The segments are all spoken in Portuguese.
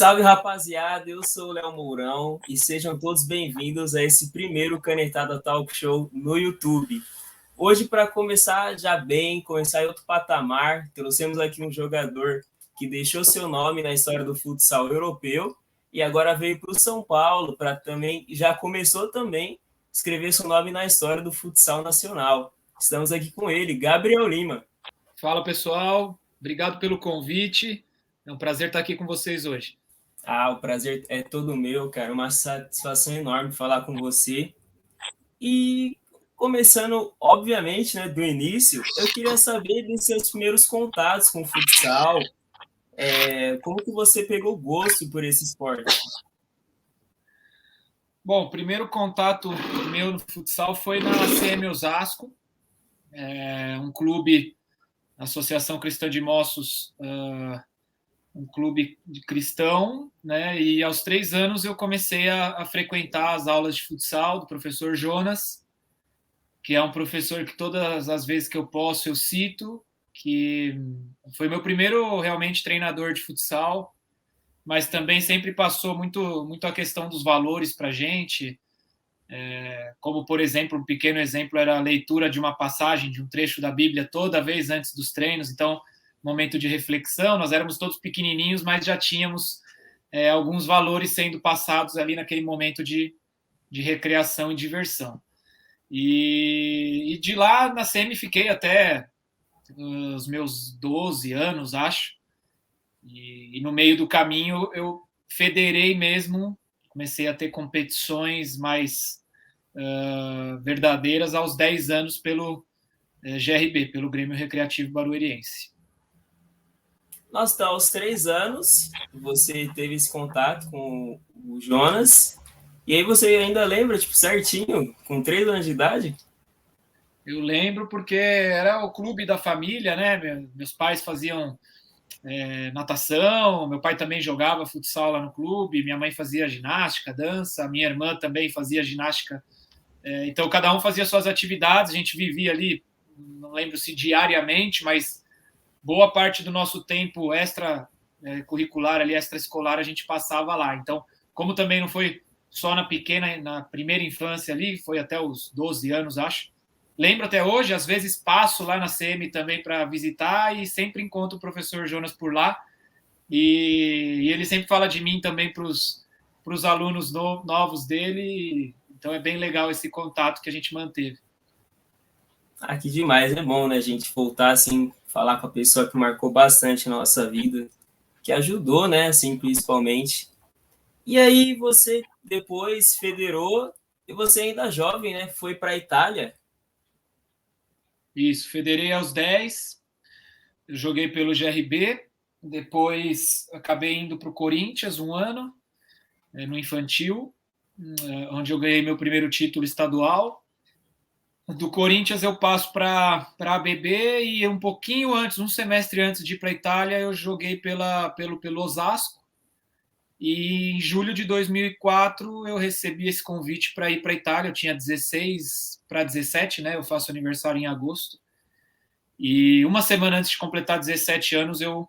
salve, rapaziada! Eu sou o Léo Mourão e sejam todos bem-vindos a esse primeiro Canetada Talk Show no YouTube. Hoje, para começar já bem, começar em outro patamar, trouxemos aqui um jogador que deixou seu nome na história do futsal europeu e agora veio para o São Paulo para também, já começou também a escrever seu nome na história do futsal nacional. Estamos aqui com ele, Gabriel Lima. Fala, pessoal. Obrigado pelo convite. É um prazer estar aqui com vocês hoje. O prazer é todo meu, cara. Uma satisfação enorme falar com você. E começando, obviamente, né, do início, eu queria saber dos seus primeiros contatos com o futsal. Como que você pegou gosto por esse esporte? Bom, o primeiro contato meu no futsal foi na CM Osasco, um clube, Associação Cristã de Mossos, um clube cristão, né? E aos 3 anos eu comecei a frequentar as aulas de futsal do professor Jonas, que é um professor que todas as vezes que eu posso eu cito, que foi meu primeiro realmente treinador de futsal, mas também sempre passou muito a questão dos valores para a gente, como, por exemplo, um pequeno exemplo era a leitura de uma passagem, de um trecho da Bíblia toda vez antes dos treinos, então, momento de reflexão, nós éramos todos pequenininhos, mas já tínhamos alguns valores sendo passados ali naquele momento de recreação e diversão. E de lá, na CM, fiquei até os meus 12 anos, acho, e no meio do caminho eu federei mesmo, comecei a ter competições mais verdadeiras aos 10 anos pelo GRB, pelo Grêmio Recreativo Barueriense. Nossa, então, aos 3 anos, você teve esse contato com o Jonas, e aí você ainda lembra, tipo, certinho, com 3 anos de idade? Eu lembro porque era o clube da família, né? Meus pais faziam natação, meu pai também jogava futsal lá no clube, minha mãe fazia ginástica, dança, minha irmã também fazia ginástica. Então, cada um fazia suas atividades, a gente vivia ali, não lembro se diariamente, mas boa parte do nosso tempo extra curricular, ali, extraescolar, a gente passava lá. Então, como também não foi só na primeira infância ali, foi até os 12 anos, acho. Lembro até hoje, às vezes passo lá na CM também para visitar e sempre encontro o professor Jonas por lá. E ele sempre fala de mim também para os alunos novos dele. Então é bem legal esse contato que a gente manteve. Que demais, é bom, né, a gente voltar, assim, falar com a pessoa que marcou bastante a nossa vida, que ajudou, né, assim, principalmente. E aí você depois federou, e você ainda jovem, né, foi para a Itália. Isso, federei aos 10, eu joguei pelo GRB, depois acabei indo para o Corinthians um ano, no infantil, onde eu ganhei meu primeiro título estadual. Do Corinthians eu passo para a ABB e um pouquinho antes, um semestre antes de ir para a Itália, eu joguei pelo Osasco. E em julho de 2004 eu recebi esse convite para ir para a Itália. Eu tinha 16 para 17, né? Eu faço aniversário em agosto. E uma semana antes de completar 17 anos eu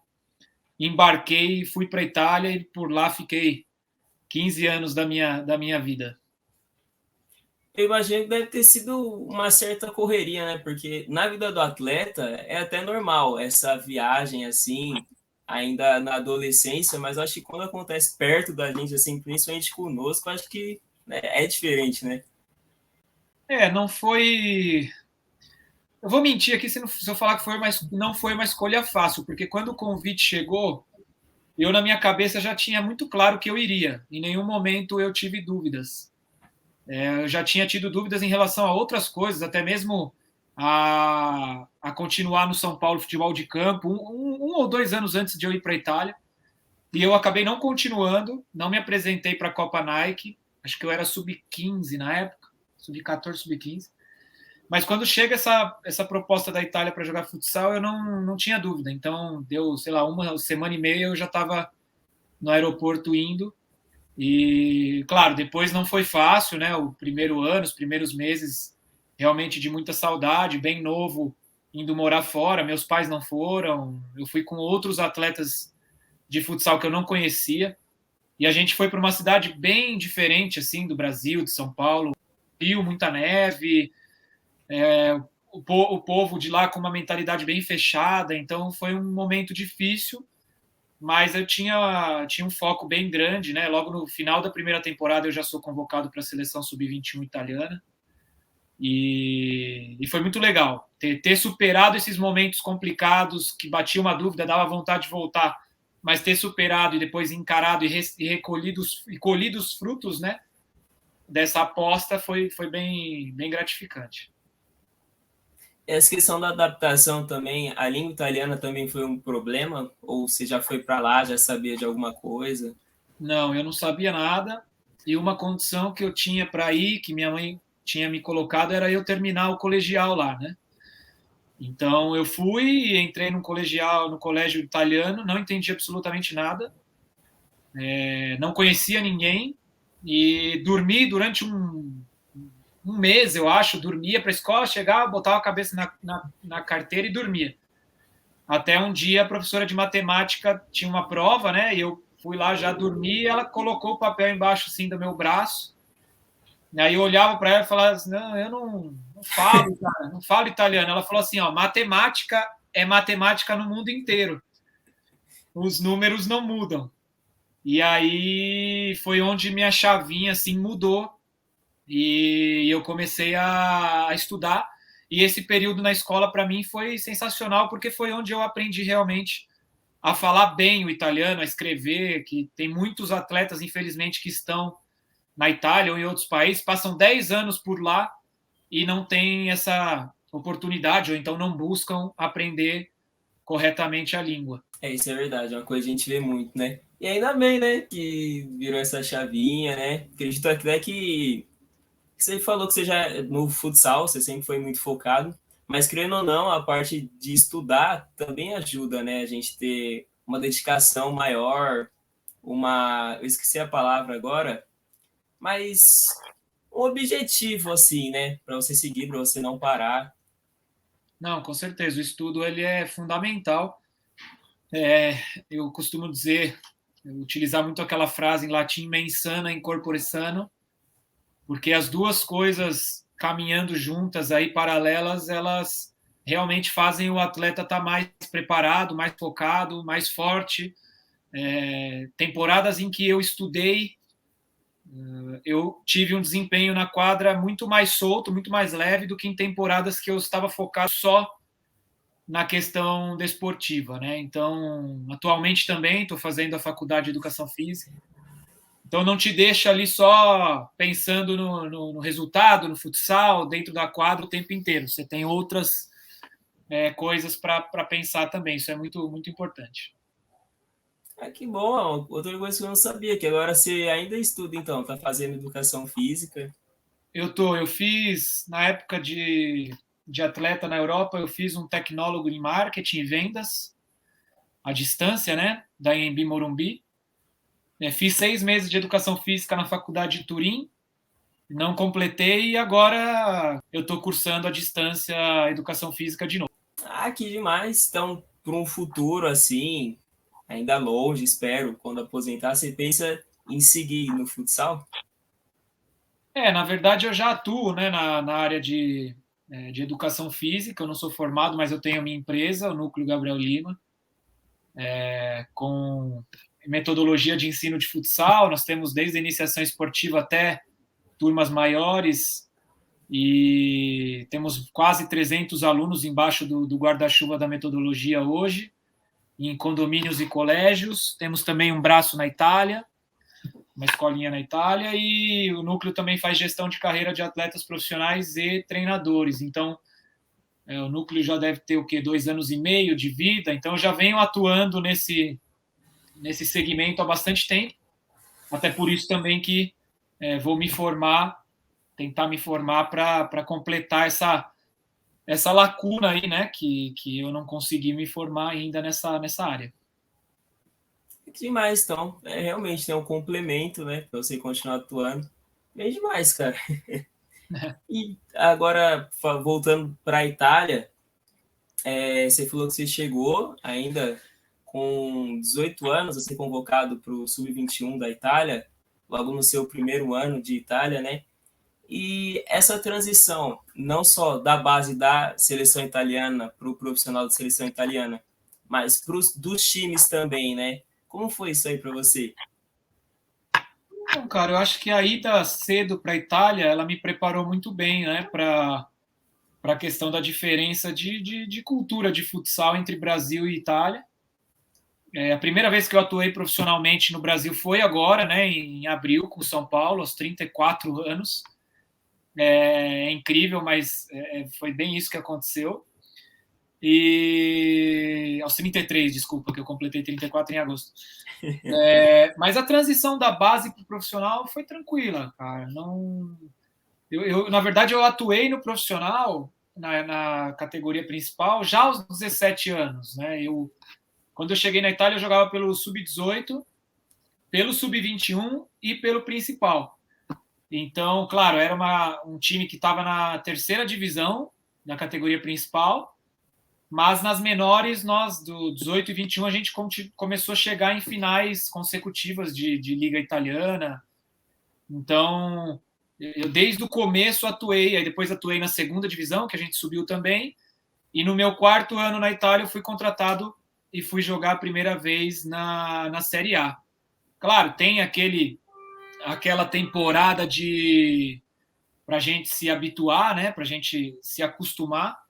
embarquei e fui para a Itália e por lá fiquei 15 anos da minha vida. Eu imagino que deve ter sido uma certa correria, né? Porque na vida do atleta é até normal essa viagem assim, ainda na adolescência, mas acho que quando acontece perto da gente, assim, principalmente conosco, acho que né, é diferente, né? Não foi. Eu vou mentir aqui se eu falar que não foi uma escolha fácil, porque quando o convite chegou, eu na minha cabeça já tinha muito claro que eu iria. Em nenhum momento eu tive dúvidas. Eu já tinha tido dúvidas em relação a outras coisas, até mesmo a continuar no São Paulo Futebol de Campo, um ou 2 anos antes de eu ir para a Itália. E eu acabei não continuando, não me apresentei para a Copa Nike, acho que eu era sub-15 na época, sub-14, sub-15. Mas quando chega essa proposta da Itália para jogar futsal, eu não tinha dúvida. Então, deu, sei lá, uma semana e meia eu já estava no aeroporto indo. E, claro, depois não foi fácil, né? O primeiro ano, os primeiros meses, realmente de muita saudade, bem novo, indo morar fora. Meus pais não foram. Eu fui com outros atletas de futsal que eu não conhecia. E a gente foi para uma cidade bem diferente assim do Brasil, de São Paulo, frio, muita neve, o povo de lá com uma mentalidade bem fechada, então foi um momento difícil, mas eu tinha um foco bem grande, né? Logo no final da primeira temporada eu já sou convocado para a seleção sub-21 italiana, e foi muito legal ter superado esses momentos complicados que batia uma dúvida, dava vontade de voltar, mas ter superado e depois encarado e colhido os frutos, né, dessa aposta foi bem gratificante. Essa questão da adaptação também, a língua italiana também foi um problema? Ou você já foi para lá, já sabia de alguma coisa? Não, eu não sabia nada, e uma condição que eu tinha para ir, que minha mãe tinha me colocado, era eu terminar o colegial lá, né? Então eu fui e entrei no colégio italiano, não entendi absolutamente nada, não conhecia ninguém e dormi durante um mês, eu acho, dormia para a escola, chegava, botava a cabeça na carteira e dormia. Até um dia a professora de matemática tinha uma prova, né? E eu fui lá, já dormi, e ela colocou o papel embaixo assim do meu braço. E aí eu olhava para ela e falava assim, não, eu não falo, cara, não falo italiano. Ela falou assim, ó, matemática é matemática no mundo inteiro. Os números não mudam. E aí foi onde minha chavinha assim mudou e eu comecei a estudar. E esse período na escola para mim foi sensacional porque foi onde eu aprendi realmente a falar bem o italiano, a escrever, que tem muitos atletas, infelizmente, que estão na Itália ou em outros países, passam 10 anos por lá e não têm essa oportunidade, ou então não buscam aprender corretamente a língua. Isso é verdade, é uma coisa que a gente vê muito, né? E ainda bem, né, que virou essa chavinha, né? Acredito até que você falou que você já no futsal, você sempre foi muito focado, mas querendo ou não, a parte de estudar também ajuda, né? A gente ter uma dedicação maior, eu esqueci a palavra agora, mas um objetivo assim, né, para você seguir, para você não parar. Não, com certeza, o estudo ele é fundamental. Eu costumo dizer, utilizar muito aquela frase em latim, mens sana in corpore sano, porque as duas coisas caminhando juntas aí, paralelas, elas realmente fazem o atleta estar mais preparado, mais focado, mais forte. Temporadas em que eu estudei, eu tive um desempenho na quadra muito mais solto, muito mais leve do que em temporadas que eu estava focado só na questão desportiva, né? Então, atualmente também estou fazendo a faculdade de Educação Física. Então, não te deixa ali só pensando no resultado, no futsal, dentro da quadra o tempo inteiro. Você tem outras coisas para pensar também. Isso é muito, muito importante. Que bom, outra coisa que eu não sabia, que agora você ainda estuda então, tá fazendo educação física. Eu fiz, na época de atleta na Europa, eu fiz um tecnólogo em marketing e vendas, à distância, né, da Anhembi Morumbi. Fiz 6 meses de educação física na faculdade de Turim, não completei e agora eu estou cursando à distância educação física de novo. Que demais. Então, para um futuro assim, ainda longe, espero, quando aposentar, você pensa em seguir no futsal? Na verdade eu já atuo, né, na área de educação física, eu não sou formado, mas eu tenho a minha empresa, o Núcleo Gabriel Lima, com metodologia de ensino de futsal, nós temos desde a iniciação esportiva até turmas maiores, e temos quase 300 alunos embaixo do guarda-chuva da metodologia hoje, em condomínios e colégios. Temos também um braço na Itália, uma escolinha na Itália, e o núcleo também faz gestão de carreira de atletas profissionais e treinadores. Então, o núcleo já deve ter o quê? 2 anos e meio de vida, então eu já venho atuando nesse segmento há bastante tempo, até por isso também que vou me formar, tentar me formar para completar essa lacuna aí, né, que eu não consegui me formar ainda nessa área. Que demais, então. Realmente tem um complemento, né, para você continuar atuando. Bem demais, cara. E agora, voltando para a Itália, você falou que você chegou ainda com 18 anos, a ser convocado para o Sub-21 da Itália, logo no seu primeiro ano de Itália, né? E essa transição, não só da base da seleção italiana para o profissional de seleção italiana, mas dos times também, né? Como foi isso aí para você? Então, cara, eu acho que a ida cedo para a Itália, ela me preparou muito bem, né, para a questão da diferença de cultura de futsal entre Brasil e Itália. A primeira vez que eu atuei profissionalmente no Brasil foi agora, né, em abril, com São Paulo, aos 34 anos. É incrível, mas foi bem isso que aconteceu. E aos 33, desculpa, que eu completei 34 em agosto. Mas a transição da base para o profissional foi tranquila, cara. Não, na verdade, eu atuei no profissional, na categoria principal, já aos 17 anos. Né? Quando eu cheguei na Itália, eu jogava pelo Sub-18, pelo Sub-21 e pelo principal. Então, claro, era um time que estava na terceira divisão, na categoria principal, mas nas menores, nós, do 18 e 21, a gente começou a chegar em finais consecutivas de Liga Italiana. Então, eu desde o começo atuei, aí depois atuei na segunda divisão, que a gente subiu também, e no meu quarto ano na Itália eu fui contratado e fui jogar a primeira vez na Série A. Claro, tem aquela temporada para a gente se habituar, né, para a gente se acostumar,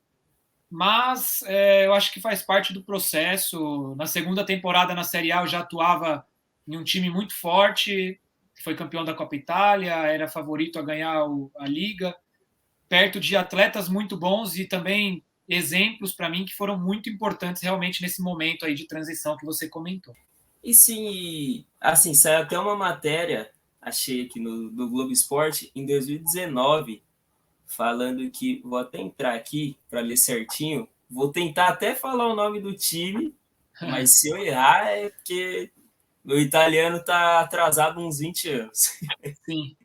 mas eu acho que faz parte do processo. Na segunda temporada na Série A eu já atuava em um time muito forte, foi campeão da Copa Itália, era favorito a ganhar a Liga, perto de atletas muito bons e também exemplos para mim que foram muito importantes realmente nesse momento aí de transição que você comentou. E sim, assim, saiu até uma matéria, achei aqui no Globo Esporte, em 2019, falando que, vou até entrar aqui para ler certinho, vou tentar até falar o nome do time, mas se eu errar é porque meu italiano está atrasado uns 20 anos. Sim.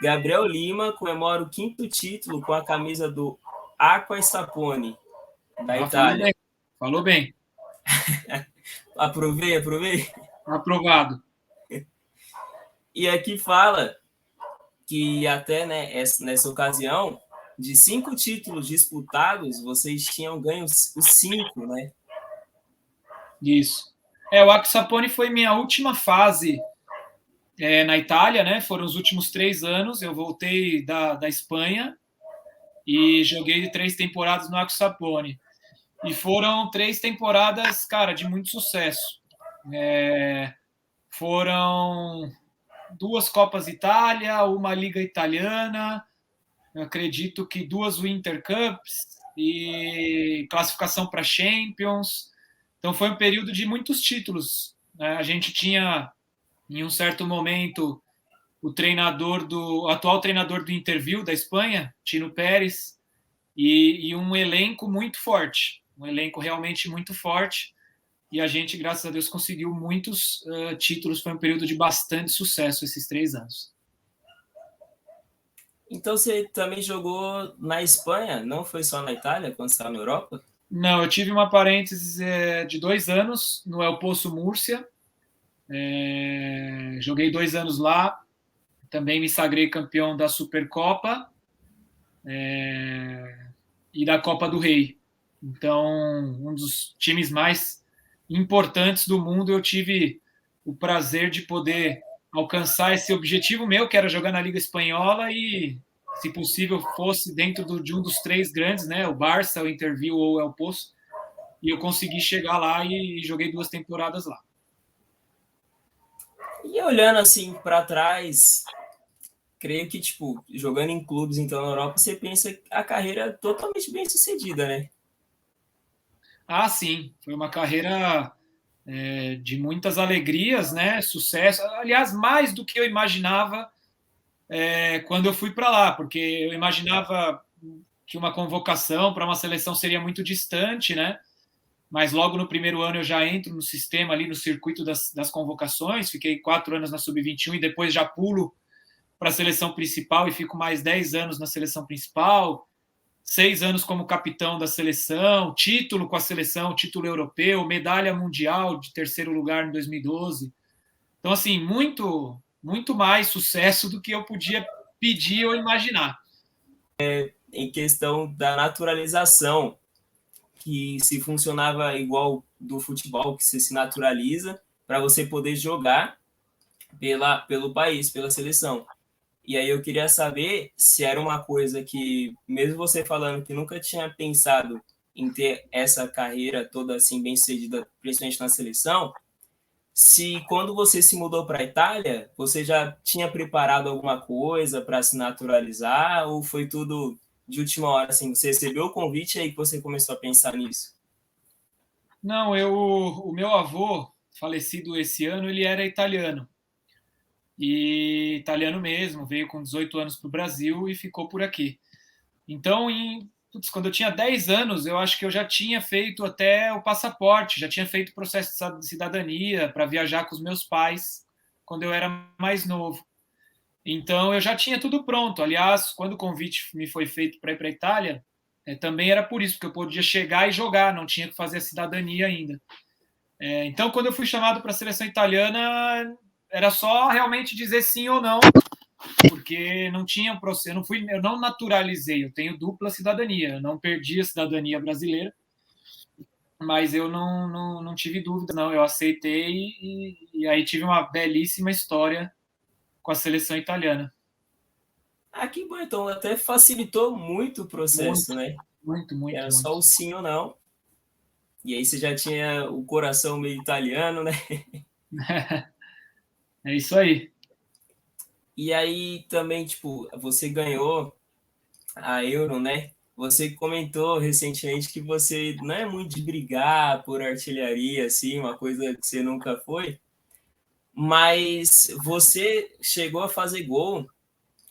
Gabriel Lima comemora o 5º título com a camisa do Acqua Sapone, da Itália. Falou bem. Aprovei. Aprovado. E aqui fala que até, né, nessa ocasião, de 5 títulos disputados, vocês tinham ganho os 5, né? Isso. O Acqua Sapone foi minha última fase na Itália, né? Foram os últimos 3 anos. Eu voltei da Espanha e joguei 3 temporadas no Acqua Sapone. E foram 3 temporadas, cara, de muito sucesso. Foram 2 Copas Itália, uma Liga Italiana, eu acredito que 2 Winter Cups e classificação para Champions. Então foi um período de muitos títulos. Né? A gente tinha, em um certo momento, o atual treinador do Interview da Espanha, Tino Pérez, e um elenco muito forte, um elenco realmente muito forte. E a gente, graças a Deus, conseguiu muitos títulos. Foi um período de bastante sucesso esses 3 anos. Então você também jogou na Espanha, não foi só na Itália, quando você estava na Europa? Não, eu tive uma parênteses de 2 anos no El Poço Múrcia. Joguei 2 anos lá. Também me sagrei campeão da Supercopa e da Copa do Rei. Então, um dos times mais importantes do mundo, eu tive o prazer de poder alcançar esse objetivo meu, que era jogar na Liga Espanhola e, se possível, fosse dentro de um dos 3 grandes, né, o Barça, o Interview ou o El Poço, e eu consegui chegar lá e joguei 2 temporadas lá. E olhando assim para trás, creio que, tipo, jogando em clubes então na Europa, você pensa a carreira totalmente bem sucedida, né? Ah, sim, foi uma carreira de muitas alegrias, né? Sucesso. Aliás, mais do que eu imaginava quando eu fui para lá, porque eu imaginava que uma convocação para uma seleção seria muito distante, né? Mas logo no primeiro ano eu já entro no sistema ali, no circuito das convocações, fiquei 4 anos na Sub-21 e depois já pulo para a seleção principal e fico mais 10 anos na seleção principal, 6 anos como capitão da seleção, título com a seleção, título europeu, medalha mundial de terceiro lugar em 2012. Então, assim, muito mais sucesso do que eu podia pedir ou imaginar. Em questão da naturalização, que se funcionava igual do futebol, que você se naturaliza para você poder jogar pelo país, pela seleção. E aí eu queria saber se era uma coisa que, mesmo você falando que nunca tinha pensado em ter essa carreira toda assim bem sucedida, principalmente na seleção, se quando você se mudou para a Itália, você já tinha preparado alguma coisa para se naturalizar ou foi tudo de última hora, assim, você recebeu o convite e aí que você começou a pensar nisso? Não, o meu avô, falecido esse ano, ele era italiano. E italiano mesmo, veio com 18 anos para o Brasil e ficou por aqui. Então, quando eu tinha 10 anos, eu acho que eu já tinha feito até o passaporte, já tinha feito o processo de cidadania para viajar com os meus pais quando eu era mais novo. Então, eu já tinha tudo pronto. Aliás, quando o convite me foi feito para ir para a Itália, também era por isso, porque eu podia chegar e jogar, não tinha que fazer a cidadania ainda. Então, quando eu fui chamado para a seleção italiana, era só realmente dizer sim ou não, porque não tinha um processo, eu não naturalizei, eu tenho dupla cidadania, eu não perdi a cidadania brasileira, mas eu não tive dúvida, não, eu aceitei e aí tive uma belíssima história com a seleção italiana. Ah, que bom, então até facilitou muito o Muito, processo, né? muito, muito, Era muito. só o sim ou não. E aí você já tinha o coração meio italiano, né? É isso aí. E aí também, tipo, você ganhou a Euro, né? Você comentou recentemente que você não é muito de brigar por artilharia, assim, uma coisa que você nunca foi, mas você chegou a fazer gol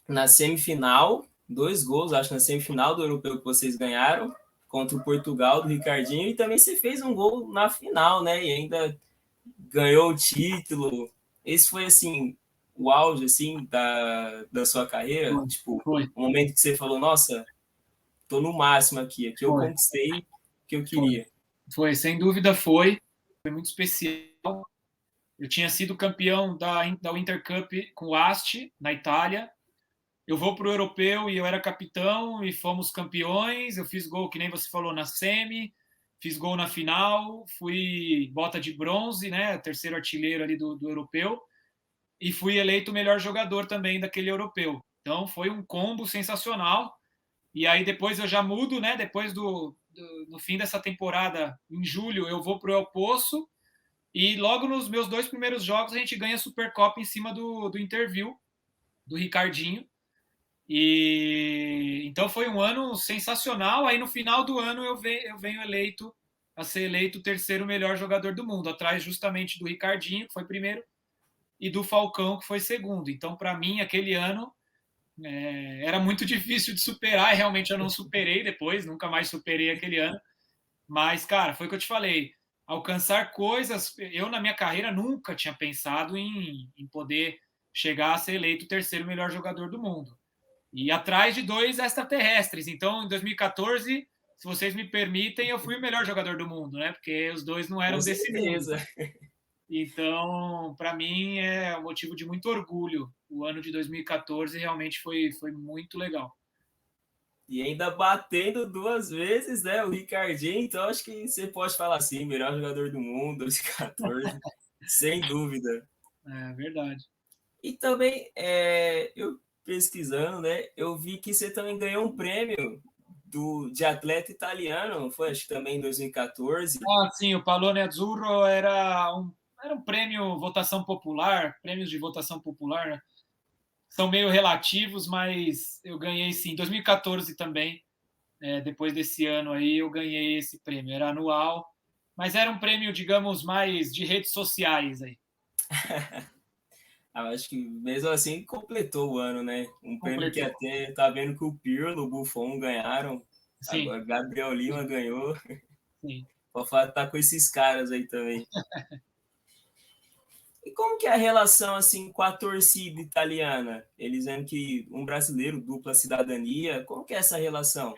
na semifinal, 2 gols, acho, na semifinal do europeu que vocês ganharam, contra o Portugal, do Ricardinho, e também você fez um gol na final, né? E ainda ganhou o título. Esse foi, assim, o auge, assim, da sua carreira? Foi, Tipo, foi, o momento que você falou, nossa, tô no máximo aqui, aqui eu foi, conquistei o que eu foi. queria. Foi, sem dúvida foi. Foi muito especial. Eu tinha sido campeão da Winter Cup com o Asti, na Itália. Eu vou para o Europeu e eu era capitão e fomos campeões. Eu fiz gol, que nem você falou, na semi, fiz gol na final, fui bota de bronze, né? Terceiro artilheiro ali do Europeu. E fui eleito o melhor jogador também daquele Europeu. Então foi um combo sensacional. E aí depois eu já mudo, né? Depois no fim dessa temporada, em julho, eu vou para o El Poço e logo nos meus 2 primeiros jogos a gente ganha a Supercopa em cima do Interview, do Ricardinho. E então foi um ano sensacional. Aí no final do ano eu venho eleito a ser eleito o terceiro melhor jogador do mundo, atrás justamente do Ricardinho, que foi primeiro, e do Falcão, que foi segundo. Então, para mim, aquele ano era muito difícil de superar, e realmente eu não superei depois, nunca mais superei aquele ano. Mas, cara, foi o que eu te falei. Alcançar coisas. Eu, na minha carreira, nunca tinha pensado em poder chegar a ser eleito o terceiro melhor jogador do mundo. E atrás de 2 extraterrestres. Então, em 2014, se vocês me permitem, eu fui o melhor jogador do mundo, né? Porque os dois não Com eram desse mundo. certeza. Então, para mim, é um motivo de muito orgulho. O ano de 2014 realmente foi muito legal. E ainda batendo 2 vezes, né? O Ricardinho, então acho que você pode falar assim, melhor jogador do mundo, 2014, sem dúvida. É verdade. E também, eu pesquisando, né? Eu vi que você também ganhou um prêmio de atleta italiano, não foi? Acho que também em 2014. Ah, sim, o Pallone Azzurro era um prêmio votação popular, prêmios de votação popular, né? São meio relativos, mas eu ganhei sim. Em 2014 também, depois desse ano aí, eu ganhei esse prêmio. Era anual, mas era um prêmio, digamos, mais de redes sociais aí. Acho que mesmo assim completou o ano, né? Um prêmio que Completou. até tá vendo que o Pirlo, o Buffon ganharam, Sim, agora Gabriel Lima ganhou. sim. Pode falar que tá com esses caras aí também. E como que é a relação assim com a torcida italiana? Eles vendo que um brasileiro, dupla cidadania, como que é essa relação?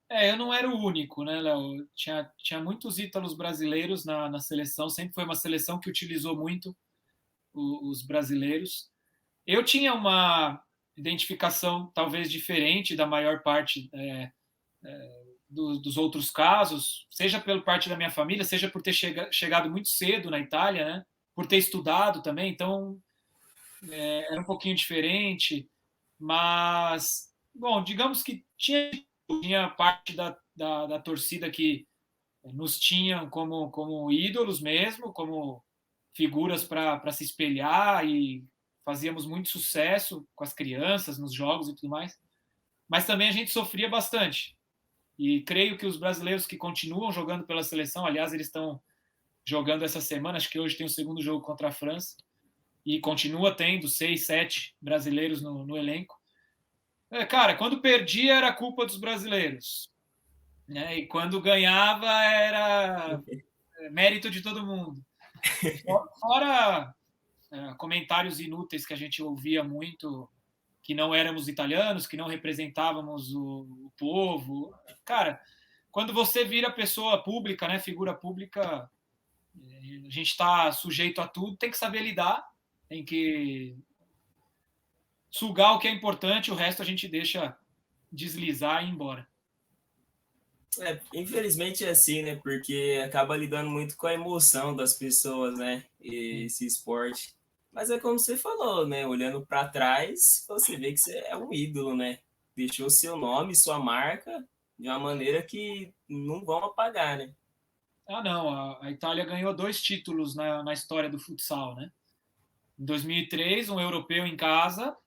Eu não era o único, né, Léo? Tinha muitos ítalos brasileiros na seleção, sempre foi uma seleção que utilizou muito os brasileiros. Eu tinha uma identificação talvez diferente da maior parte dos outros casos, seja pela parte da minha família, seja por ter chegado muito cedo na Itália, né? Por ter estudado também, então era um pouquinho diferente, mas, bom, digamos que tinha parte da torcida que nos tinham como ídolos mesmo, como figuras para se espelhar e fazíamos muito sucesso com as crianças nos jogos e tudo mais. Mas também a gente sofria bastante. E creio que os brasileiros que continuam jogando pela seleção, aliás, eles estão jogando essa semana, acho que hoje tem o segundo jogo contra a França, e continua tendo 6, 7 brasileiros no elenco. Cara, quando perdia era culpa dos brasileiros, né? E quando ganhava era mérito de todo mundo. Fora comentários inúteis que a gente ouvia muito, que não éramos italianos, que não representávamos o povo. Cara, quando você vira pessoa pública, né, figura pública, a gente está sujeito a tudo, tem que saber lidar, tem que sugar o que é importante, o resto a gente deixa deslizar e ir embora. Infelizmente é assim, né? Porque acaba lidando muito com a emoção das pessoas, né? Esse esporte. Mas é como você falou, né? Olhando para trás, você vê que você é um ídolo, né? Deixou seu nome, sua marca de uma maneira que não vão apagar, né? Ah, não, a Itália ganhou 2 títulos na história do futsal, né? Em 2003, um europeu em casa,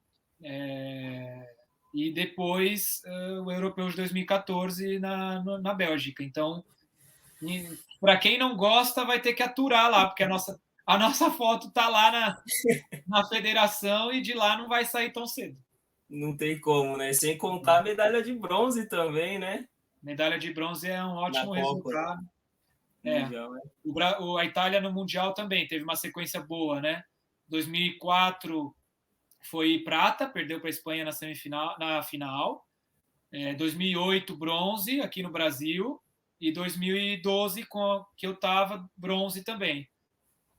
e depois o europeu de 2014 na Bélgica. Então, para quem não gosta, vai ter que aturar lá, porque a nossa foto está lá na federação e de lá não vai sair tão cedo. Não tem como, né? Sem contar a medalha de bronze também, né? Medalha de bronze é um Na ótimo Copa resultado. É. Mundial, né? A Itália no Mundial também teve uma sequência boa, né? 2004 foi prata, perdeu para a Espanha na final. 2008 bronze aqui no Brasil e 2012 que eu estava bronze também.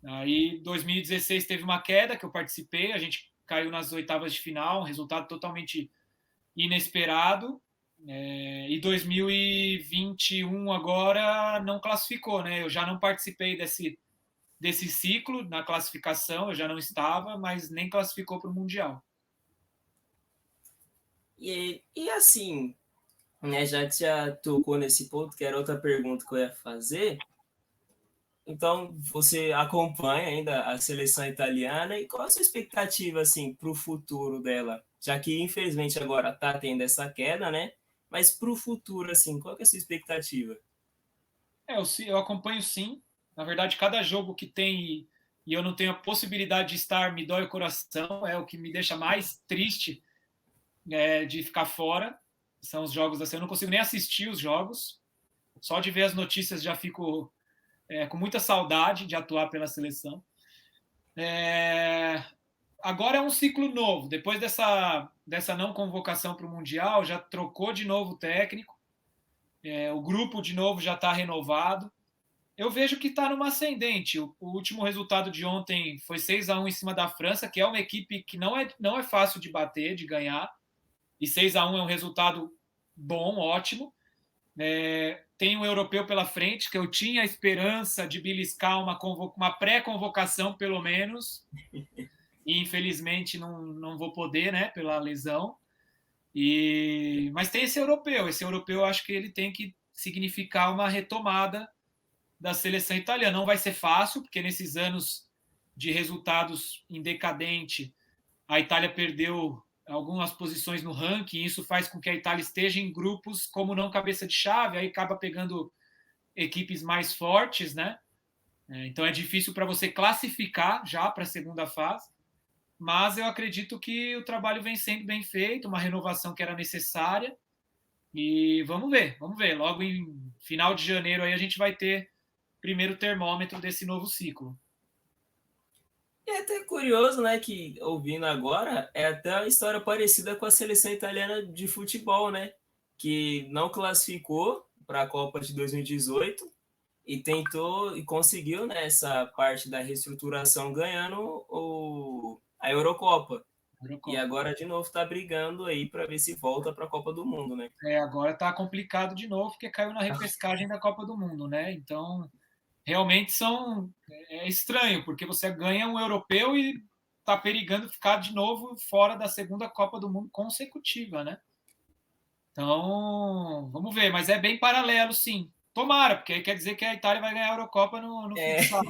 Aí 2016 teve uma queda que eu participei, a gente caiu nas oitavas de final, um resultado totalmente inesperado. E 2021 agora não classificou, né? Eu já não participei desse ciclo na classificação, eu já não estava, mas nem classificou para o Mundial. E assim, né, já que já tocou nesse ponto, que era outra pergunta que eu ia fazer. Então, você acompanha ainda a seleção italiana e qual a sua expectativa assim para o futuro dela? Já que infelizmente agora está tendo essa queda, né? Mas para o futuro, assim, qual é a sua expectativa? Eu acompanho sim. Na verdade, cada jogo que tem e eu não tenho a possibilidade de estar, me dói o coração, é o que me deixa mais triste de ficar fora. São os jogos assim, eu não consigo nem assistir os jogos. Só de ver as notícias já fico com muita saudade de atuar pela seleção. Agora é um ciclo novo. Depois dessa não convocação para o Mundial, já trocou de novo o técnico. O grupo de novo já está renovado. Eu vejo que está numa ascendente. O último resultado de ontem foi 6-1 em cima da França, que é uma equipe que não é fácil de bater, de ganhar. E 6-1 é um resultado bom, ótimo. Tem um europeu pela frente, que eu tinha a esperança de beliscar uma pré-convocação, pelo menos. E infelizmente não vou poder, né, pela lesão. Mas tem esse europeu. Esse europeu eu acho que ele tem que significar uma retomada da seleção italiana. Não vai ser fácil, porque nesses anos de resultados em decadente, a Itália perdeu algumas posições no ranking, e isso faz com que a Itália esteja em grupos como não cabeça de chave, aí acaba pegando equipes mais fortes, né? Então é difícil para você classificar já para a segunda fase, mas eu acredito que o trabalho vem sendo bem feito, uma renovação que era necessária, e vamos ver. Logo em final de janeiro aí a gente vai ter primeiro termômetro desse novo ciclo. E é até curioso, né, que ouvindo agora, é até uma história parecida com a seleção italiana de futebol, né? que não classificou para a Copa de 2018 e tentou e conseguiu nessa parte da reestruturação ganhando a Eurocopa. E agora de novo está brigando aí para ver se volta para a Copa do Mundo, né? Agora está complicado de novo porque caiu na repescagem da Copa do Mundo, né? Então realmente é estranho porque você ganha um europeu e está perigando ficar de novo fora da segunda Copa do Mundo consecutiva, né? Então, vamos ver, mas é bem paralelo, sim. Tomara, porque aí quer dizer que a Itália vai ganhar a Eurocopa no futsal.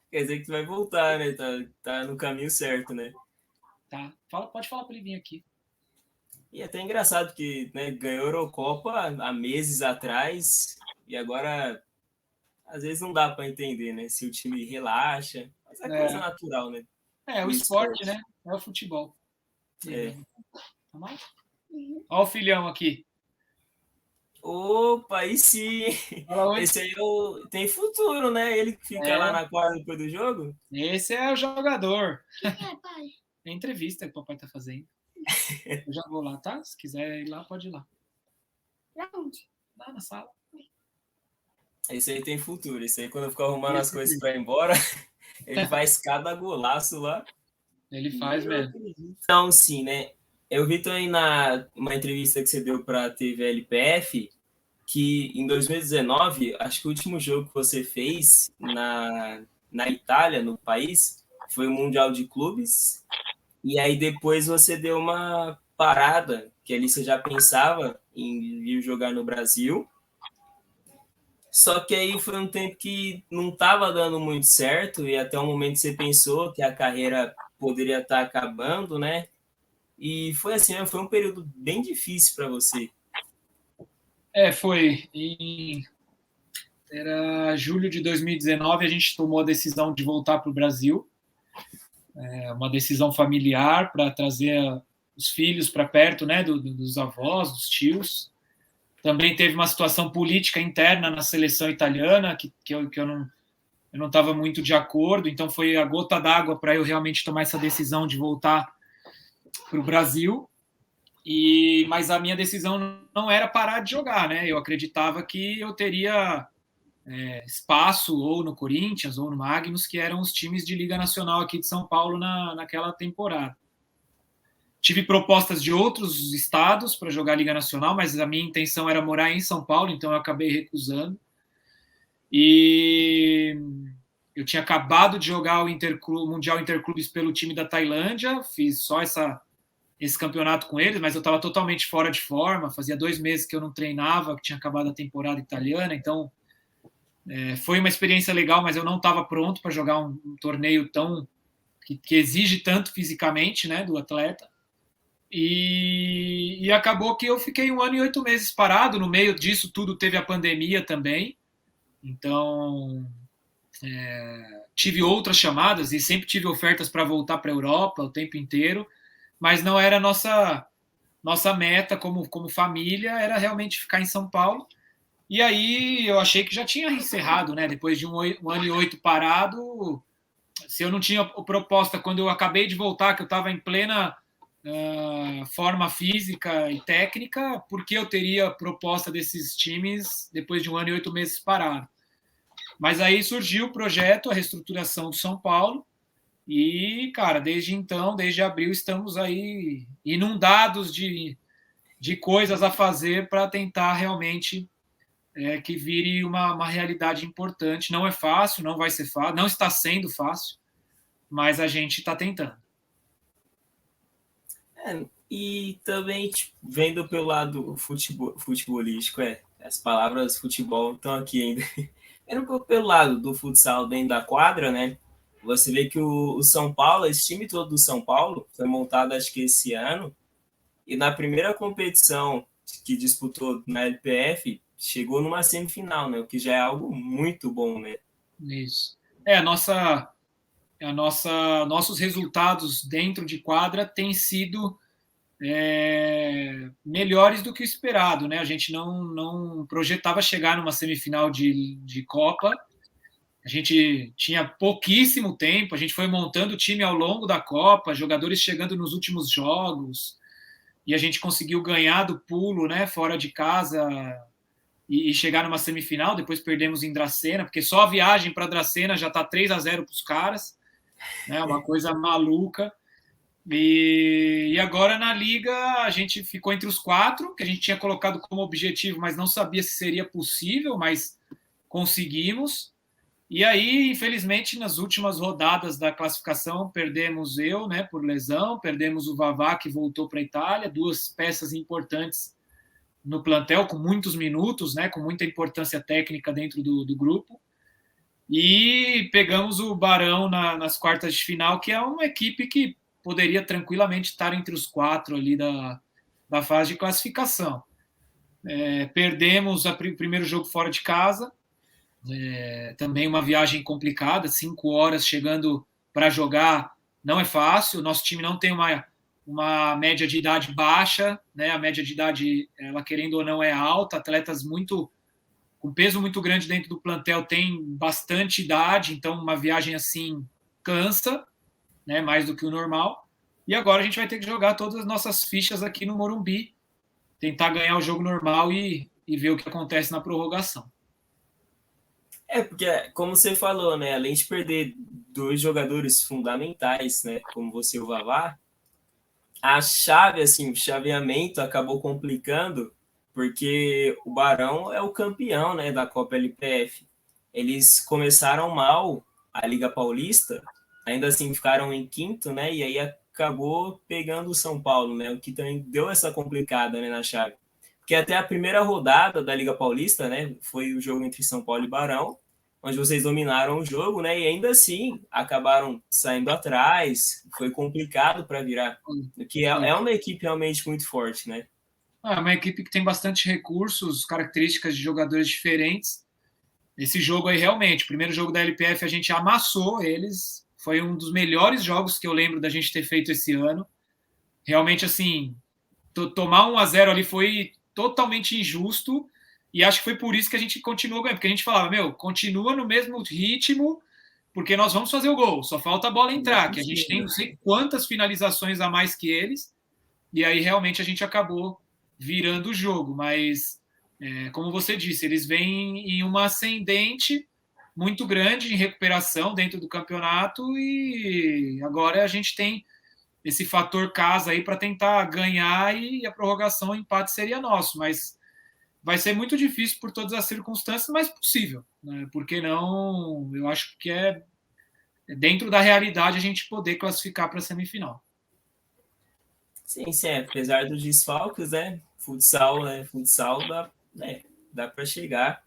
Quer dizer que tu vai voltar, né? Tá no caminho certo, né? Tá. Pode falar para ele vir aqui. E é até engraçado que, né, ganhou a Eurocopa há meses atrás e agora às vezes não dá para entender, né? Se o time relaxa, mas é coisa natural, né? O esporte, né? É o futebol. É. Tá mais? Olha o filhão aqui. Opa, aí sim! Esse aí tem futuro, né? Ele que fica lá na quadra depois do jogo. Esse é o jogador. Pai? É entrevista que o papai tá fazendo. Eu já vou lá, tá? Se quiser ir lá, pode ir lá. Pra onde? Lá na sala. Esse aí tem futuro. Esse aí, quando eu ficar arrumando as coisas para ir embora, ele faz cada golaço lá. Ele faz mesmo. Então, sim, né? Eu vi também uma entrevista que você deu para a TV LPF que em 2019, acho que o último jogo que você fez na Itália, no país, foi o Mundial de Clubes. E aí depois você deu uma parada, que ali você já pensava em vir jogar no Brasil. Só que aí foi um tempo que não estava dando muito certo e até o momento você pensou que a carreira poderia estar acabando, né? E foi assim, foi um período bem difícil para você. Foi. Era julho de 2019, a gente tomou a decisão de voltar para o Brasil. Uma decisão familiar para trazer os filhos para perto, né, dos avós, dos tios. Também teve uma situação política interna na seleção italiana que eu não estava muito de acordo, então foi a gota d'água para eu realmente tomar essa decisão de voltar para o Brasil. Mas a minha decisão não era parar de jogar, né? Eu acreditava que eu teria espaço ou no Corinthians ou no Magnus, que eram os times de Liga Nacional aqui de São Paulo naquela temporada. Tive propostas de outros estados para jogar Liga Nacional, mas a minha intenção era morar em São Paulo, então eu acabei recusando. E eu tinha acabado de jogar o Mundial Interclubes pelo time da Tailândia, fiz só esse campeonato com eles, mas eu estava totalmente fora de forma, fazia 2 meses que eu não treinava, que tinha acabado a temporada italiana, então foi uma experiência legal, mas eu não estava pronto para jogar um torneio tão que exige tanto fisicamente, né, do atleta. E acabou que eu fiquei 1 ano e 8 meses parado. No meio disso tudo teve a pandemia também. Então, tive outras chamadas e sempre tive ofertas para voltar para a Europa o tempo inteiro, mas não era nossa meta como família, era realmente ficar em São Paulo. E aí eu achei que já tinha encerrado, né? Depois de 1 ano e 8 parado, se eu não tinha proposta quando eu acabei de voltar, que eu estava em plena forma física e técnica, porque eu teria proposta desses times depois de 1 ano e 8 meses parado. Mas aí surgiu o projeto, a reestruturação do São Paulo, e, cara, desde então, desde abril, estamos aí inundados de coisas a fazer para tentar realmente que vire uma realidade importante. Não é fácil, não vai ser fácil, não está sendo fácil, mas a gente está tentando. E também, tipo, vendo pelo lado futebolístico, as palavras futebol estão aqui ainda. Vendo um pouco pelo lado do futsal dentro da quadra, né? Você vê que o São Paulo, esse time todo do São Paulo, foi montado acho que esse ano, e na primeira competição que disputou na LPF, chegou numa semifinal, né? O que já é algo muito bom, né? Isso. Nossos resultados dentro de quadra têm sido melhores do que o esperado, né? A gente não projetava chegar numa semifinal de Copa. A gente tinha pouquíssimo tempo, a gente foi montando o time ao longo da Copa, jogadores chegando nos últimos jogos, e a gente conseguiu ganhar do pulo, né, fora de casa e chegar numa semifinal. Depois perdemos em Dracena, porque só a viagem para Dracena já está 3-0 para os caras, né, uma coisa maluca. E agora na Liga a gente ficou entre os 4, que a gente tinha colocado como objetivo, mas não sabia se seria possível, mas conseguimos. E aí, infelizmente, nas últimas rodadas da classificação, perdemos eu, né, por lesão, perdemos o Vavá, que voltou para a Itália, 2 peças importantes no plantel, com muitos minutos, né, com muita importância técnica dentro do grupo. E pegamos o Barão nas quartas de final, que é uma equipe que poderia tranquilamente estar entre os 4 ali da fase de classificação. Perdemos o primeiro jogo fora de casa, também uma viagem complicada, 5 horas chegando para jogar não é fácil. Nosso time não tem uma média de idade baixa, né? A média de idade, ela querendo ou não, é alta. Atletas com peso muito grande dentro do plantel tem bastante idade, então uma viagem assim cansa, né? Mais do que o normal. E agora a gente vai ter que jogar todas as nossas fichas aqui no Morumbi, tentar ganhar o jogo normal e ver o que acontece na prorrogação. Porque, como você falou, né, além de perder 2 jogadores fundamentais, né, como você e o Vavá, a chave, assim, o chaveamento acabou complicando, porque o Barão é o campeão, né, da Copa LPF. Eles começaram mal a Liga Paulista, ainda assim ficaram em quinto, né, e aí acabou pegando o São Paulo, né, o que também deu essa complicada, né, na chave. Porque até a primeira rodada da Liga Paulista, né, foi o jogo entre São Paulo e Barão, onde vocês dominaram o jogo, né, e ainda assim acabaram saindo atrás, foi complicado para virar, que é uma equipe realmente muito forte, né? É uma equipe que tem bastante recursos, características de jogadores diferentes. Esse jogo aí, realmente, o primeiro jogo da LPF, a gente amassou eles. Foi um dos melhores jogos que eu lembro da gente ter feito esse ano. Realmente, assim, tomar 1-0 ali foi totalmente injusto. E acho que foi por isso que a gente continuou ganhando. Porque a gente falava, continua no mesmo ritmo, porque nós vamos fazer o gol. Só falta a bola entrar, que a gente tem não sei quantas finalizações a mais que eles. E aí, realmente, a gente acabou virando o jogo. Mas, como você disse, eles vêm em uma ascendente muito grande em recuperação dentro do campeonato e agora a gente tem esse fator casa aí para tentar ganhar e a prorrogação, o empate seria nosso, mas vai ser muito difícil por todas as circunstâncias, mas possível, né? Porque não, eu acho que é dentro da realidade a gente poder classificar para a semifinal. Sim, sim, apesar dos desfalques, né? Futsal, né? Futsal dá, né? Dá para chegar.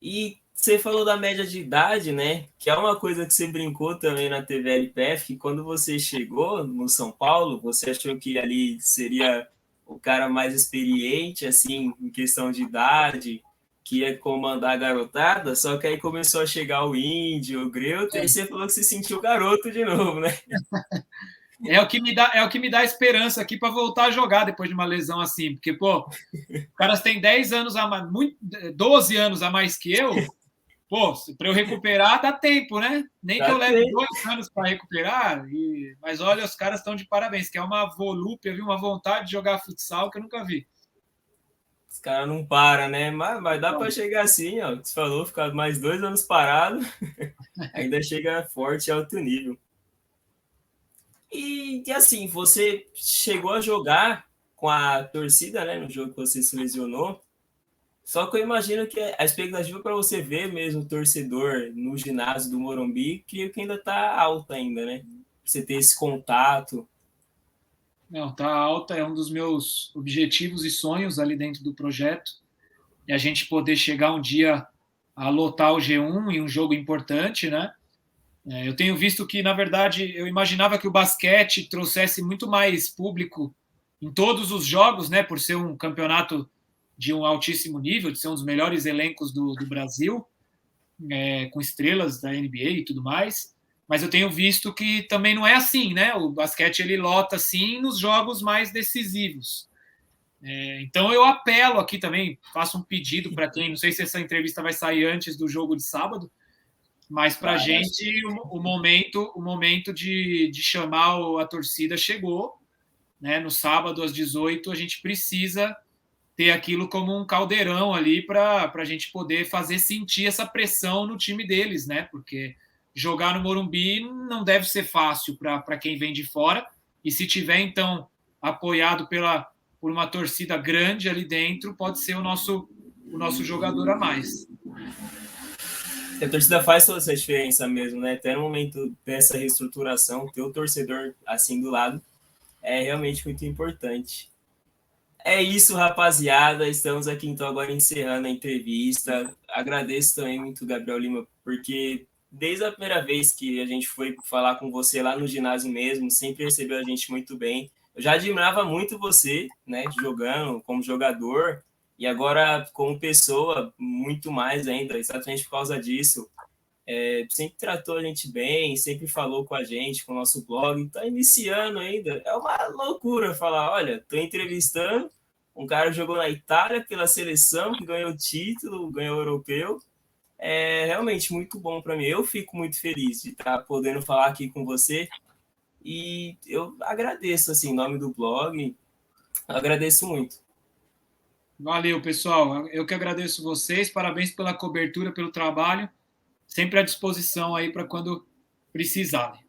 E você falou da média de idade, né? Que é uma coisa que você brincou também na TV LPF, que quando você chegou no São Paulo, você achou que ali seria o cara mais experiente, assim, em questão de idade, que ia comandar a garotada, só que aí começou a chegar o Índio, o Greuter, e você falou que se sentiu garoto de novo, né? É o que me dá esperança aqui para voltar a jogar depois de uma lesão assim, porque, pô, os caras têm 10 anos a mais, 12 anos a mais que eu. Pô, para eu recuperar dá tempo, né? Nem que eu leve 2 anos para recuperar, mas olha, os caras estão de parabéns, que é uma volúpia, viu? Uma vontade de jogar futsal que eu nunca vi. Os caras não param, né? Mas dá para chegar assim, ó. Você falou, ficar mais 2 anos parado, ainda chega forte e alto nível. E assim, você chegou a jogar com a torcida, né? No jogo que você se lesionou. Só que eu imagino que a expectativa para você ver mesmo o torcedor no ginásio do Morumbi, creio que ainda está alta ainda, né? Você ter esse contato. Não, tá alta, é um dos meus objetivos e sonhos ali dentro do projeto. E a gente poder chegar um dia a lotar o G1 em um jogo importante, né? Eu tenho visto que, na verdade, eu imaginava que o basquete trouxesse muito mais público em todos os jogos, né? Por ser um campeonato de um altíssimo nível, de ser um dos melhores elencos do Brasil, com estrelas da NBA e tudo mais. Mas eu tenho visto que também não é assim, né? O basquete ele lota sim nos jogos mais decisivos. Então eu apelo aqui também, faço um pedido para quem, não sei se essa entrevista vai sair antes do jogo de sábado, mas para a gente o momento de chamar a torcida chegou, né, no sábado às 18, a gente precisa ter aquilo como um caldeirão ali para a gente poder fazer sentir essa pressão no time deles, né? Porque jogar no Morumbi não deve ser fácil para quem vem de fora, e se tiver, então, apoiado por uma torcida grande ali dentro, pode ser o nosso jogador a mais. A torcida faz toda essa diferença mesmo, né? Até no momento dessa reestruturação, ter o torcedor assim do lado é realmente muito importante. É isso, rapaziada. Estamos aqui então agora encerrando a entrevista. Agradeço também muito, Gabriel Lima, porque desde a primeira vez que a gente foi falar com você lá no ginásio mesmo, sempre recebeu a gente muito bem. Eu já admirava muito você, né, jogando como jogador, e agora como pessoa, muito mais ainda, exatamente por causa disso. Sempre tratou a gente bem, sempre falou com a gente, com o nosso blog, está iniciando ainda. É uma loucura falar, olha, estou entrevistando um cara que jogou na Itália pela seleção, que ganhou título, ganhou europeu. É realmente muito bom para mim. Eu fico muito feliz de estar podendo falar aqui com você e eu agradeço, assim, em nome do blog, agradeço muito. Valeu, pessoal. Eu que agradeço vocês, parabéns pela cobertura, pelo trabalho, sempre à disposição aí para quando precisarem.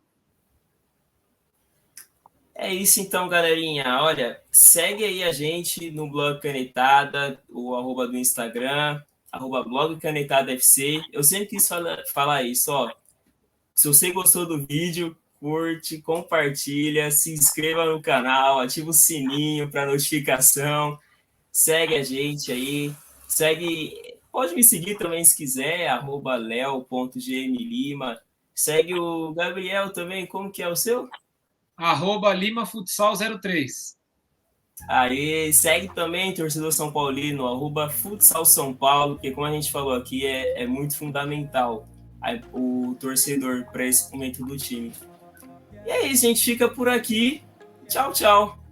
É isso então, galerinha. Olha, segue aí a gente no Blog Canetada, o arroba do Instagram, arroba Blog Canetada FC. Eu sempre quis falar isso, ó. Se você gostou do vídeo, curte, compartilha, se inscreva no canal, ativa o sininho para notificação, segue a gente aí, pode me seguir também se quiser, arroba leo.gmlima. Segue o Gabriel também, como que é o seu? @limafutsal03. Aí segue também, torcedor São Paulino, arroba Futsal São Paulo, porque como a gente falou aqui, é muito fundamental o torcedor para esse momento do time. E é isso, a gente fica por aqui. Tchau, tchau.